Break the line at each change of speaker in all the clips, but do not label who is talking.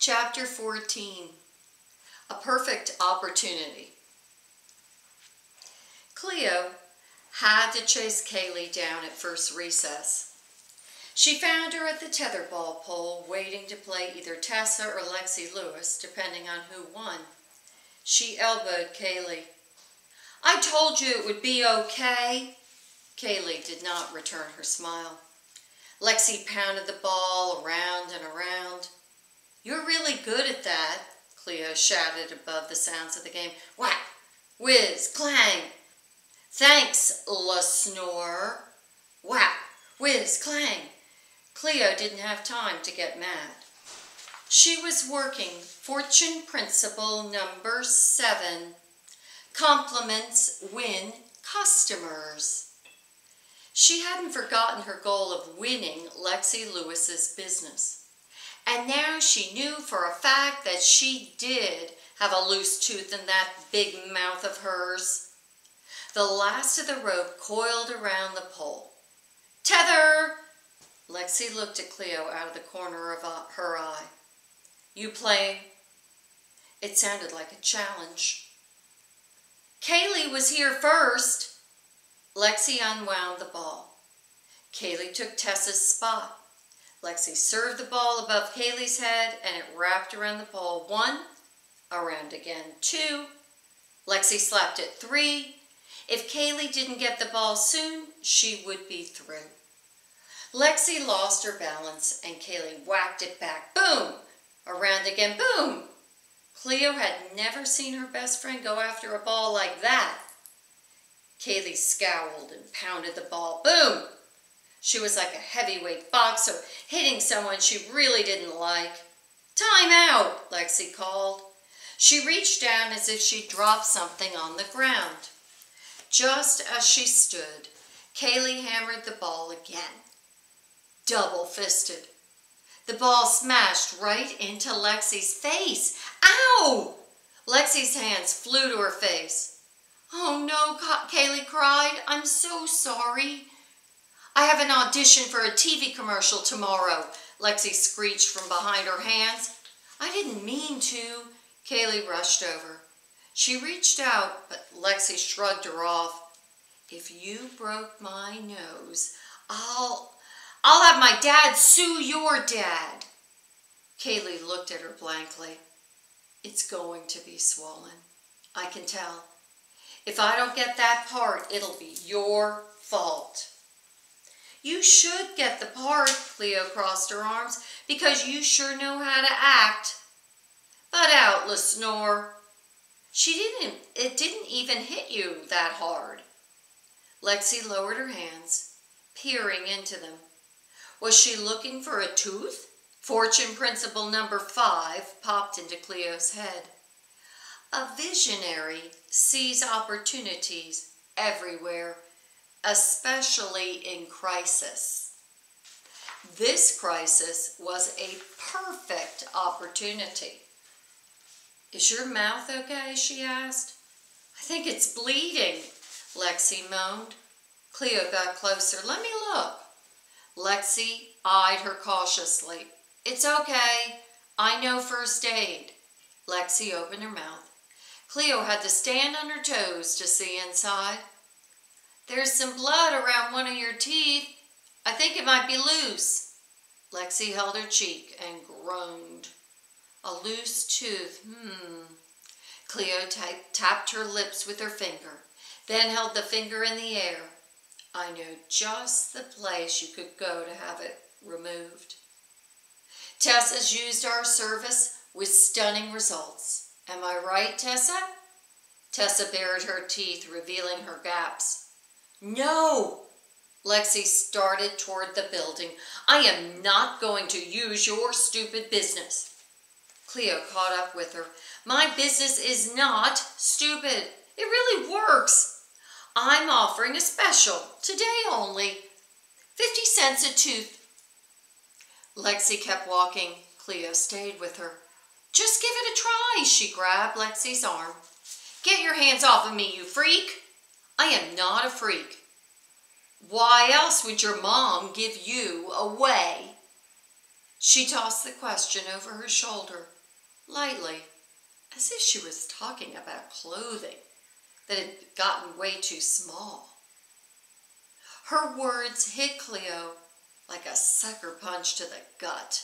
Chapter 14, A Perfect Opportunity. Cleo had to chase Kaylee down at first recess. She found her at the tetherball pole waiting to play either Tessa or Lexi Lewis, depending on who won. She elbowed Kaylee. "I told you it would be okay." Kaylee did not return her smile. Lexi pounded the ball around and around. "You're really good at that," Cleo shouted above the sounds of the game. Whack! Whiz! Clang! "Thanks, LaSnore." Whack! Whiz! Clang! Cleo didn't have time to get mad. She was working fortune principle number 7. Compliments win customers. She hadn't forgotten her goal of winning Lexi Lewis's business. And now she knew for a fact that she did have a loose tooth in that big mouth of hers. The last of the rope coiled around the pole. "Tether!" Lexi looked at Cleo out of the corner of her eye. "You play?" It sounded like a challenge. "Kaylee was here first." Lexi unwound the ball. Kaylee took Tessa's spot. Lexi served the ball above Kaylee's head and it wrapped around the pole. 1, around again. 2, Lexi slapped it. 3. If Kaylee didn't get the ball soon, she would be through. Lexi lost her balance and Kaylee whacked it back. Boom! Around again. Boom! Cleo had never seen her best friend go after a ball like that. Kaylee scowled and pounded the ball. Boom! She was like a heavyweight boxer hitting someone she really didn't like. "Time out!" Lexi called. She reached down as if she dropped something on the ground. Just as she stood, Kaylee hammered the ball again. Double-fisted. The ball smashed right into Lexi's face. Ow! Lexi's hands flew to her face. "Oh no," Kaylee cried. "I'm so sorry." "I have an audition for a TV commercial tomorrow," Lexi screeched from behind her hands. "I didn't mean to." Kaylee rushed over. She reached out, but Lexi shrugged her off. "If you broke my nose, I'll have my dad sue your dad." Kaylee looked at her blankly. "It's going to be swollen. I can tell. If I don't get that part, it'll be your fault." "You should get the part," Cleo crossed her arms, "because you sure know how to act." "Butt out, LaSnore." It didn't even hit you that hard." Lexi lowered her hands, peering into them. Was she looking for a tooth? Fortune principle number 5 popped into Cleo's head. A visionary sees opportunities everywhere, especially in crisis. This crisis was a perfect opportunity. "Is your mouth okay?" she asked. "I think it's bleeding," Lexi moaned. Cleo got closer. "Let me look." Lexi eyed her cautiously. "It's okay. I know first aid." Lexi opened her mouth. Cleo had to stand on her toes to see inside. "There's some blood around one of your teeth. I think it might be loose." Lexi held her cheek and groaned. "A loose tooth, Cleo tapped her lips with her finger, then held the finger in the air. "I know just the place you could go to have it removed." Tessa's used our service with stunning results. Am I right, Tessa? Tessa bared her teeth, revealing her gaps. "No!" Lexi started toward the building. "I am not going to use your stupid business." Cleo caught up with her. "My business is not stupid. It really works. I'm offering a special, today only. 50 cents a tooth." Lexi kept walking. Cleo stayed with her. "Just give it a try," she grabbed Lexi's arm. "Get your hands off of me, you freak." "I am not a freak." "Why else would your mom give you away?" She tossed the question over her shoulder, lightly, as if she was talking about clothing that had gotten way too small. Her words hit Cleo like a sucker punch to the gut.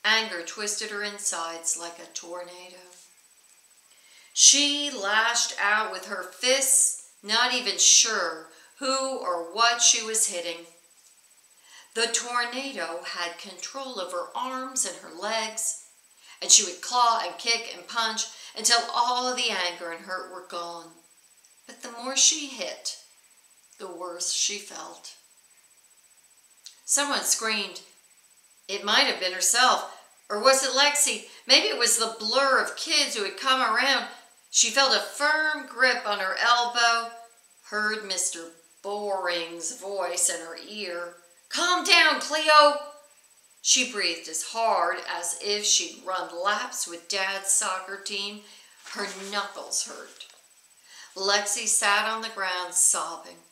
Anger twisted her insides like a tornado. She lashed out with her fists, not even sure who or what she was hitting. The tornado had control of her arms and her legs, and she would claw and kick and punch until all of the anger and hurt were gone. But the more she hit, the worse she felt. Someone screamed. It might have been herself, or was it Lexi? Maybe it was the blur of kids who had come around. She felt a firm grip on her elbow, heard Mr. Boring's voice in her ear. "Calm down, Cleo." She breathed as hard as if she'd run laps with Dad's soccer team. Her knuckles hurt. Lexi sat on the ground sobbing,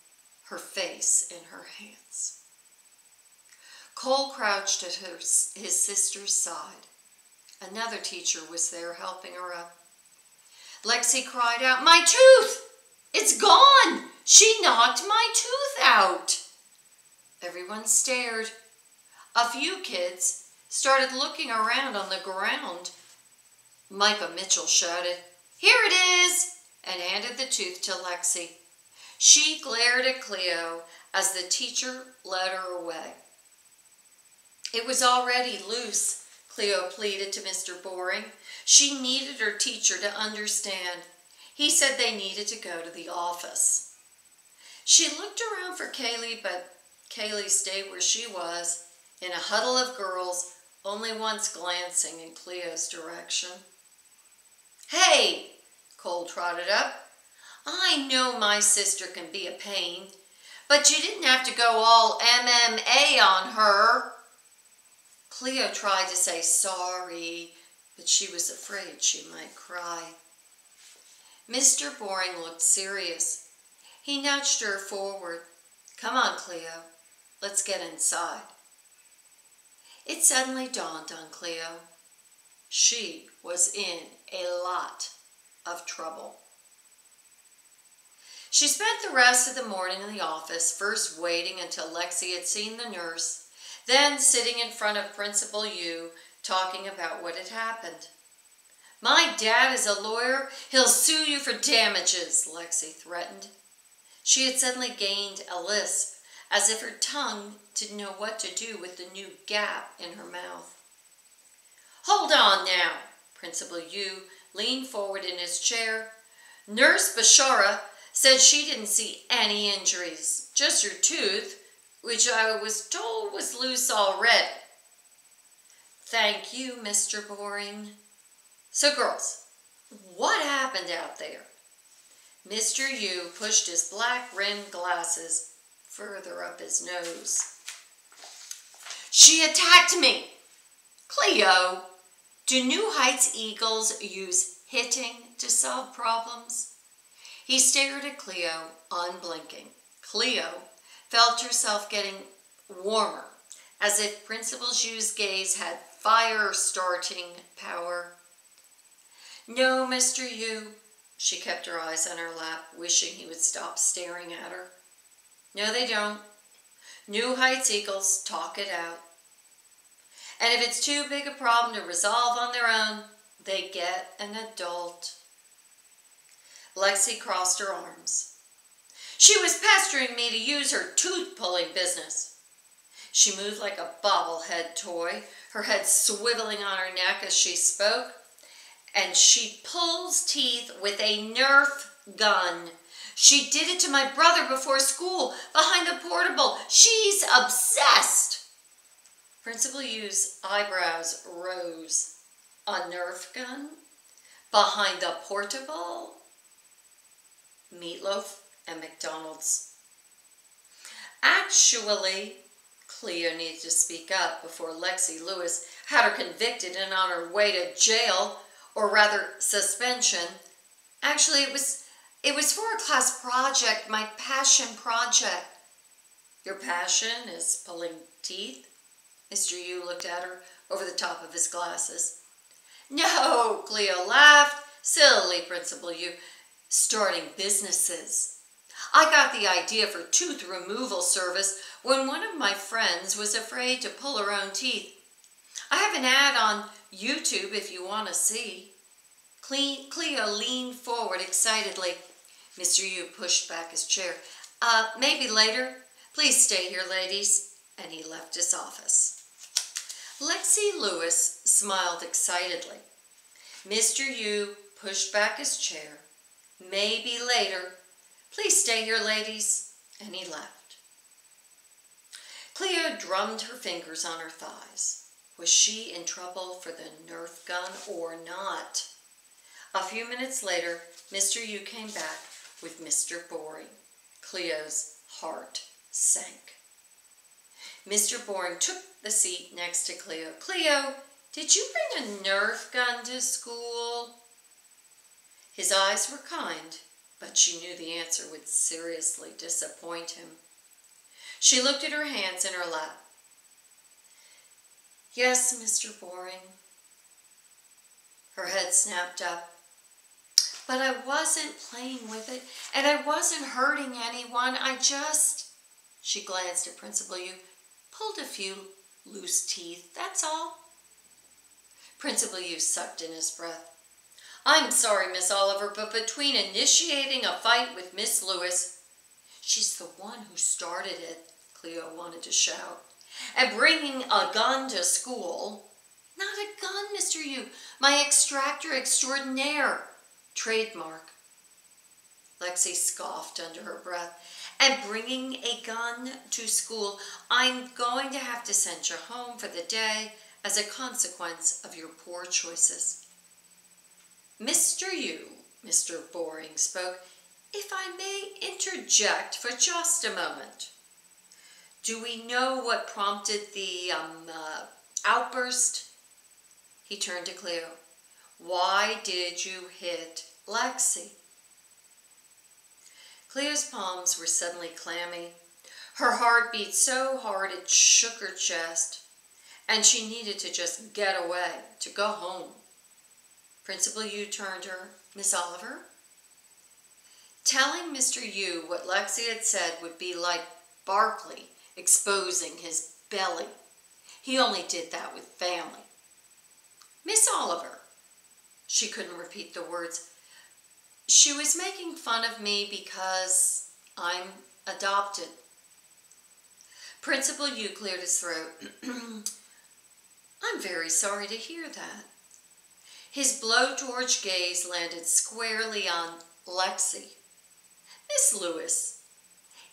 her face in her hands. Cole crouched at his sister's side. Another teacher was there helping her up. Lexi cried out, "My tooth! It's gone! She knocked my tooth out!" Everyone stared. A few kids started looking around on the ground. Micah Mitchell shouted, "Here it is!" and handed the tooth to Lexi. She glared at Cleo as the teacher led her away. It was already loose, Cleo pleaded to Mr. Boring. She needed her teacher to understand. He said they needed to go to the office. She looked around for Kaylee, but Kaylee stayed where she was, in a huddle of girls, only once glancing in Cleo's direction. "Hey," Cole trotted up. "I know my sister can be a pain, but you didn't have to go all MMA on her." Cleo tried to say sorry, but she was afraid she might cry. Mr. Boring looked serious. He nudged her forward. "Come on, Cleo. Let's get inside." It suddenly dawned on Cleo. She was in a lot of trouble. She spent the rest of the morning in the office, first waiting until Lexi had seen the nurse, then sitting in front of Principal Yu, talking about what had happened. "My dad is a lawyer. He'll sue you for damages," Lexi threatened. She had suddenly gained a lisp, as if her tongue didn't know what to do with the new gap in her mouth. "Hold on now," Principal Yu leaned forward in his chair. "Nurse Bashara said she didn't see any injuries, just your tooth, which I was told was loose already." "Thank you, Mr. Boring. So girls, what happened out there?" Mr. Yu pushed his black-rimmed glasses further up his nose. "She attacked me." "Cleo, do New Heights Eagles use hitting to solve problems?" He stared at Cleo, unblinking. Cleo felt herself getting warmer, as if Principal Yu's gaze had fire-starting power. "No, Mr. Yu." She kept her eyes on her lap, wishing he would stop staring at her. "No, they don't. New Heights Eagles talk it out. And if it's too big a problem to resolve on their own, they get an adult." Lexi crossed her arms. "She was pestering me to use her tooth-pulling business." She moved like a bobblehead toy, her head swiveling on her neck as she spoke. "And she pulls teeth with a Nerf gun. She did it to my brother before school, behind the portable. She's obsessed." Principal Yu's eyebrows rose. "A Nerf gun? Behind the portable?" Meatloaf and McDonald's. Actually, Cleo needed to speak up before Lexi Lewis had her convicted and on her way to jail, or rather suspension. Actually, it was for a class project, my passion project. "Your passion is pulling teeth?" Mr. Yu looked at her over the top of his glasses. No, Cleo laughed. Silly, Principal Yu. Starting businesses. I got the idea for tooth removal service when one of my friends was afraid to pull her own teeth. I have an ad on YouTube if you want to see. Cleo leaned forward excitedly. Mr. Yu pushed back his chair. Maybe later. Please stay here, ladies. And he left his office. Lexi Lewis smiled excitedly. Mr. Yu pushed back his chair. Maybe later. Please stay here, ladies. And he left. Cleo drummed her fingers on her thighs. Was she in trouble for the Nerf gun or not? A few minutes later, Mr. Yu came back with Mr. Boring. Cleo's heart sank. Mr. Boring took the seat next to Cleo. Cleo, did you bring a Nerf gun to school? His eyes were kind, but she knew the answer would seriously disappoint him. She looked at her hands in her lap. Yes, Mr. Boring. Her head snapped up. But I wasn't playing with it, and I wasn't hurting anyone. She glanced at Principal Yu, pulled a few loose teeth, that's all. Principal Yu sucked in his breath. I'm sorry, Miss Oliver, but between initiating a fight with Miss Lewis, she's the one who started it, Cleo wanted to shout, and bringing a gun to school. Not a gun, Mr. Yu, my extractor extraordinaire. Trademark. Lexi scoffed under her breath. And bringing a gun to school, I'm going to have to send you home for the day as a consequence of your poor choices. Mr. Yu, Mr. Boring spoke, if I may interject for just a moment. Do we know what prompted the outburst? He turned to Cleo. Why did you hit Lexi? Cleo's palms were suddenly clammy. Her heart beat so hard it shook her chest, and she needed to just get away, to go home. Principal Yu turned to her. Miss Oliver? Telling Mr. Yu what Lexi had said would be like Barkley exposing his belly. He only did that with family. Miss Oliver. She couldn't repeat the words. She was making fun of me because I'm adopted. Principal Yu cleared his throat. I'm very sorry to hear that. His blowtorch gaze landed squarely on Lexi. Miss Lewis,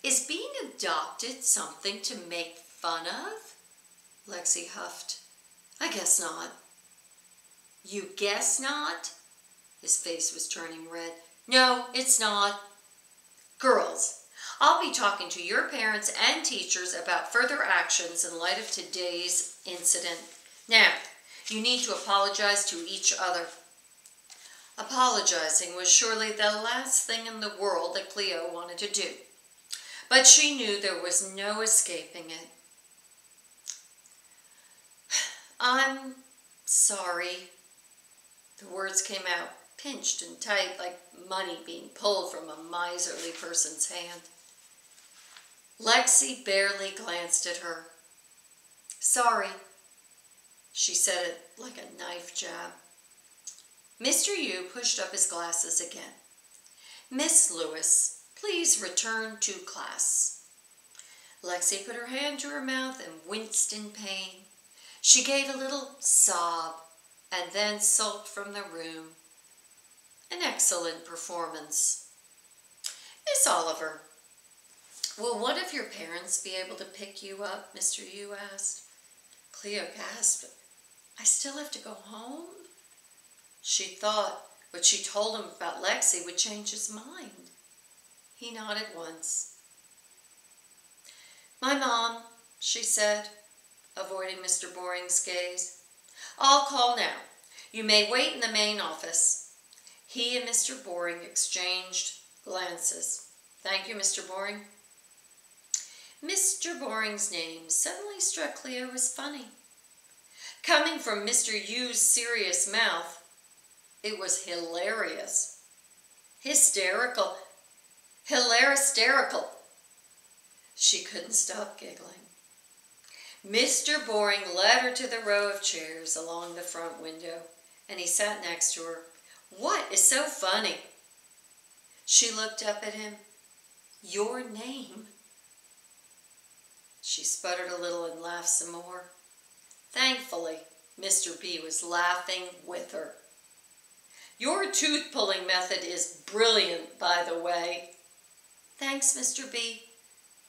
is being adopted something to make fun of? Lexi huffed. I guess not. You guess not? His face was turning red. No, it's not. Girls, I'll be talking to your parents and teachers about further actions in light of today's incident. Now, you need to apologize to each other. Apologizing was surely the last thing in the world that Cleo wanted to do. But she knew there was no escaping it. I'm sorry. The words came out pinched and tight like money being pulled from a miserly person's hand. Lexi barely glanced at her. Sorry. She said it like a knife jab. Mr. Yu pushed up his glasses again. Miss Lewis, please return to class. Lexi put her hand to her mouth and winced in pain. She gave a little sob and then sulked from the room. An excellent performance. Miss Oliver, will one of your parents be able to pick you up? Mr. Yu asked. Cleo gasped. I still have to go home? She thought what she told him about Lexi would change his mind. He nodded once. My mom, she said, avoiding Mr. Boring's gaze. I'll call now. You may wait in the main office. He and Mr. Boring exchanged glances. Thank you, Mr. Boring. Mr. Boring's name suddenly struck Cleo as funny. Coming from Mr. U's serious mouth, it was hilarious. Hysterical. Hilarical. She couldn't stop giggling. Mr. Boring led her to the row of chairs along the front window, and he sat next to her. "What is so funny?" She looked up at him. "Your name." She sputtered a little and laughed some more. Thankfully, Mr. B was laughing with her. "Your tooth-pulling method is brilliant, by the way." "Thanks, Mr. B,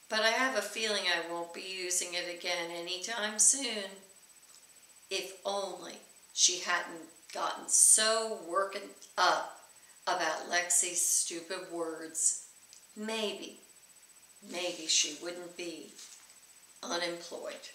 but I have a feeling I won't be using it again anytime soon." If only she hadn't gotten so worked up about Lexi's stupid words, maybe she wouldn't be unemployed.